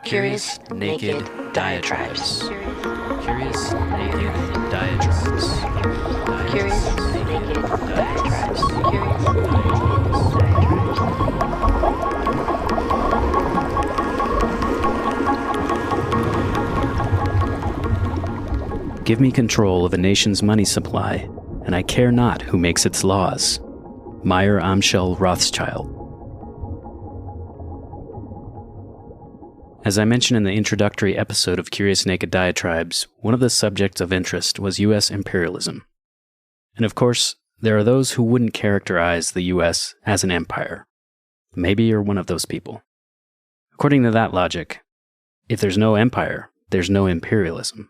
Curious Naked Diatribes. Curious Naked Diatribes. Curious Naked Diatribes. Give me control of a nation's money supply, and I care not who makes its laws. Meyer Amschel Rothschild. As I mentioned in the introductory episode of Curious Naked Diatribes, one of the subjects of interest was U.S. imperialism. And of course, there are those who wouldn't characterize the U.S. as an empire. Maybe you're one of those people. According to that logic, if there's no empire, there's no imperialism.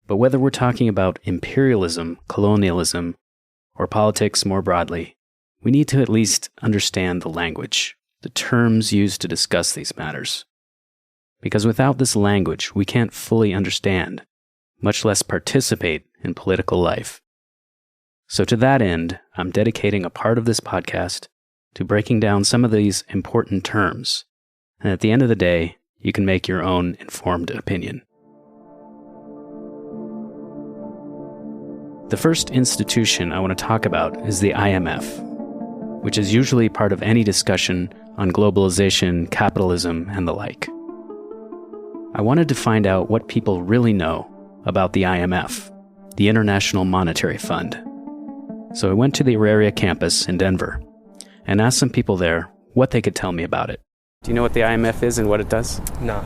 But whether we're talking about imperialism, colonialism, or politics more broadly, we need to at least understand the language, the terms used to discuss these matters. Because without this language, we can't fully understand, much less participate in political life. So to that end, I'm dedicating a part of this podcast to breaking down some of these important terms. And at the end of the day, you can make your own informed opinion. The first institution I want to talk about is the IMF, which is usually part of any discussion on globalization, capitalism, and the like. I wanted to find out what people really know about the IMF, the International Monetary Fund. So I went to the Auraria campus in Denver and asked some people there what they could tell me about it. Do you know what the IMF is and what it does? No.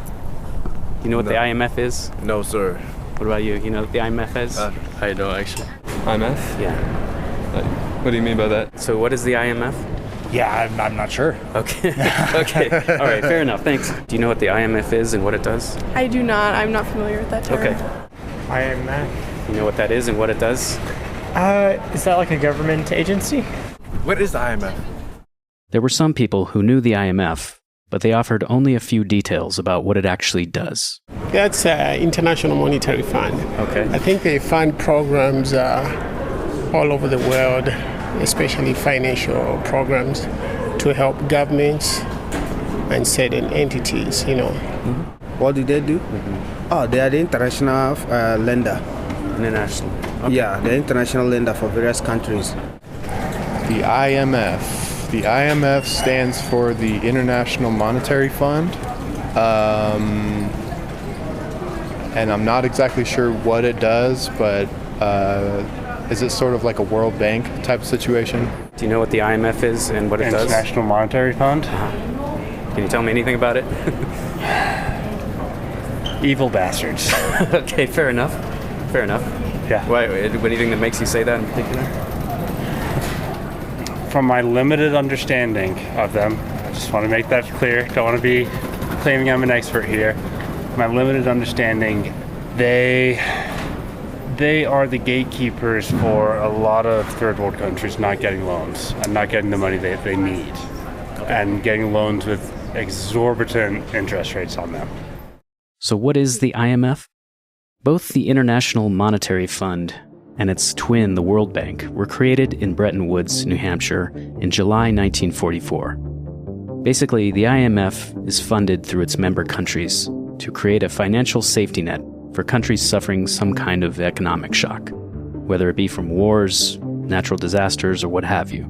Do you know what the IMF is? No, sir. What about you? You know what the IMF is? I don't actually. IMF? Yeah. What do you mean by that? So what is the IMF? Yeah, I'm not sure. Okay. Okay. All right, fair enough. Thanks. Do you know what the IMF is and what it does? I do not. I'm not familiar with that term. Okay. IMF. You know what that is and what it does? Is that like a government agency? What is the IMF? There were some people who knew the IMF, but they offered only a few details about what it actually does. That's International Monetary Fund. Okay. I think they fund programs all over the world, especially financial programs, to help governments and certain entities, you know. Mm-hmm. What do they do? Mm-hmm. Oh, they are the international lender. International. Okay. Yeah, the international lender for various countries. The IMF. The IMF stands for the International Monetary Fund. And I'm not exactly sure what it does, but is it sort of like a World Bank type situation? Do you know what the IMF is and what it does? International Monetary Fund. Can you tell me anything about it? Evil bastards. Okay, fair enough. Fair enough. Yeah. Why, anything that makes you say that in particular? From my limited understanding of them, I just want to make that clear. Don't want to be claiming I'm an expert here. My limited understanding, they are the gatekeepers for a lot of third world countries not getting loans and not getting the money they need, and getting loans with exorbitant interest rates on them. So what is the IMF? Both the International Monetary Fund and its twin, the World Bank, were created in Bretton Woods, New Hampshire in July 1944. Basically, the IMF is funded through its member countries to create a financial safety net for countries suffering some kind of economic shock, whether it be from wars, natural disasters, or what have you.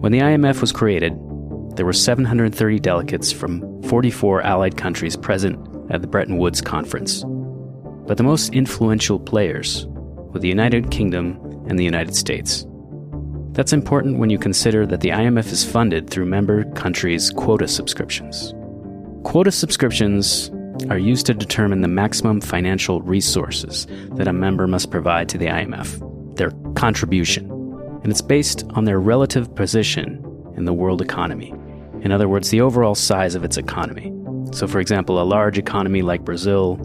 When the IMF was created, there were 730 delegates from 44 allied countries present at the Bretton Woods Conference. But the most influential players were the United Kingdom and the United States. That's important when you consider that the IMF is funded through member countries' quota subscriptions. Quota subscriptions are used to determine the maximum financial resources that a member must provide to the IMF, their contribution, and it's based on their relative position in the world economy. In other words, the overall size of its economy. So for example, a large economy like Brazil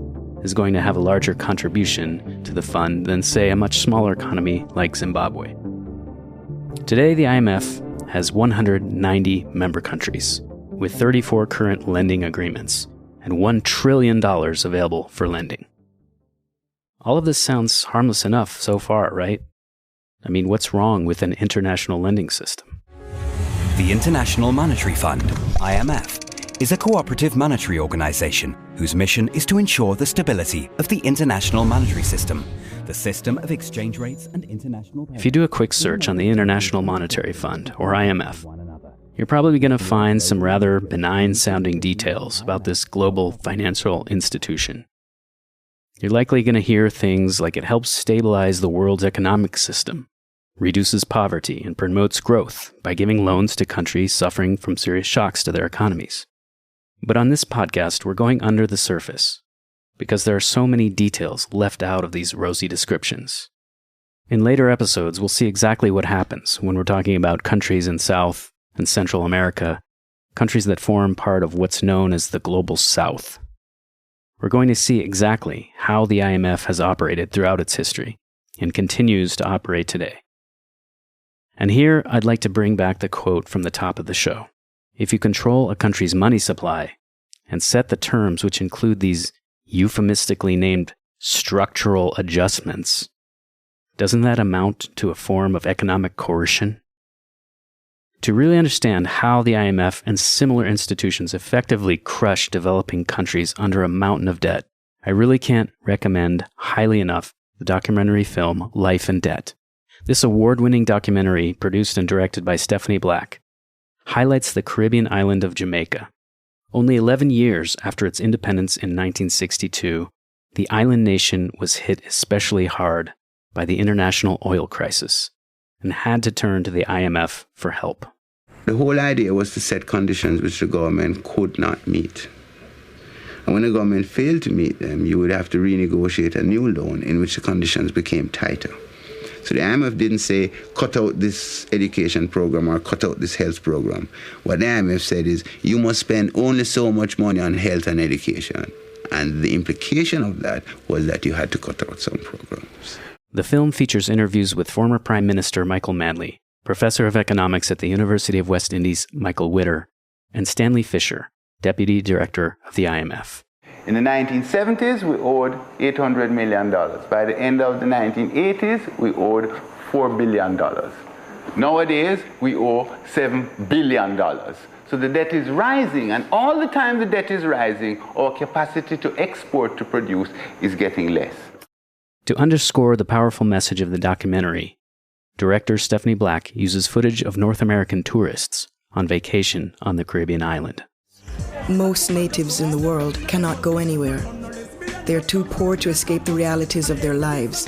is going to have a larger contribution to the fund than, say, a much smaller economy like Zimbabwe. Today, the IMF has 190 member countries, with 34 current lending agreements, and $1 trillion available for lending. All of this sounds harmless enough so far, right? I mean, what's wrong with an international lending system? The International Monetary Fund, IMF, is a cooperative monetary organization whose mission is to ensure the stability of the international monetary system, the system of exchange rates and international... If you do a quick search on the International Monetary Fund, or IMF, you're probably going to find some rather benign-sounding details about this global financial institution. You're likely going to hear things like it helps stabilize the world's economic system, reduces poverty, and promotes growth by giving loans to countries suffering from serious shocks to their economies. But on this podcast, we're going under the surface, because there are so many details left out of these rosy descriptions. In later episodes, we'll see exactly what happens when we're talking about countries in South and Central America, countries that form part of what's known as the Global South. We're going to see exactly how the IMF has operated throughout its history and continues to operate today. And here, I'd like to bring back the quote from the top of the show. If you control a country's money supply and set the terms which include these euphemistically named structural adjustments, doesn't that amount to a form of economic coercion? To really understand how the IMF and similar institutions effectively crush developing countries under a mountain of debt, I really can't recommend highly enough the documentary film Life and Debt. This award-winning documentary, produced and directed by Stephanie Black, highlights the Caribbean island of Jamaica. Only 11 years after its independence in 1962, the island nation was hit especially hard by the international oil crisis and had to turn to the IMF for help. The whole idea was to set conditions which the government could not meet. And when the government failed to meet them, you would have to renegotiate a new loan in which the conditions became tighter. So the IMF didn't say, cut out this education program or cut out this health program. What the IMF said is, you must spend only so much money on health and education. And the implication of that was that you had to cut out some programs. The film features interviews with former Prime Minister Michael Manley, Professor of Economics at the University of West Indies Michael Witter, and Stanley Fischer, Deputy Director of the IMF. In the 1970s, we owed $800 million. By the end of the 1980s, we owed $4 billion. Nowadays, we owe $7 billion. So the debt is rising, and all the time the debt is rising, our capacity to export, to produce, is getting less. To underscore the powerful message of the documentary, director Stephanie Black uses footage of North American tourists on vacation on the Caribbean island. Most natives in the world cannot go anywhere. They're too poor to escape the realities of their lives,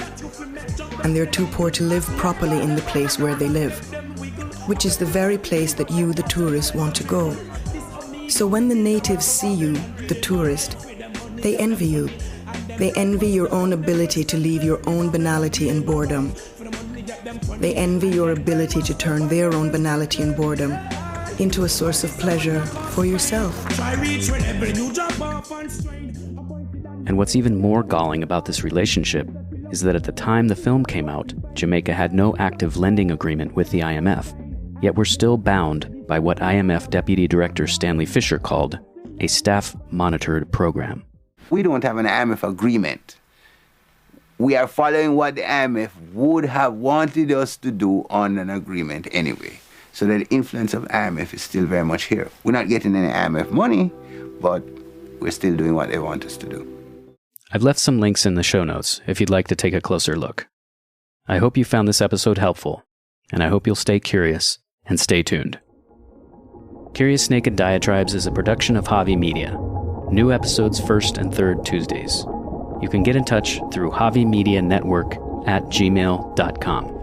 and they're too poor to live properly in the place where they live, which is the very place that you, the tourist, want to go. So when the natives see you, the tourist, they envy you. They envy your own ability to leave your own banality and boredom. They envy your ability to turn their own banality and boredom into a source of pleasure for yourself. And what's even more galling about this relationship is that at the time the film came out, Jamaica had no active lending agreement with the IMF, yet we're still bound by what IMF Deputy Director Stanley Fischer called a staff-monitored program. We don't have an IMF agreement. We are following what the IMF would have wanted us to do on an agreement anyway. So the influence of IMF is still very much here. We're not getting any IMF money, but we're still doing what they want us to do. I've left some links in the show notes if you'd like to take a closer look. I hope you found this episode helpful, and I hope you'll stay curious and stay tuned. Curious Naked Diatribes is a production of Javi Media. New episodes first and third Tuesdays. You can get in touch through javimedianetwork@gmail.com.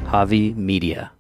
Javi Media.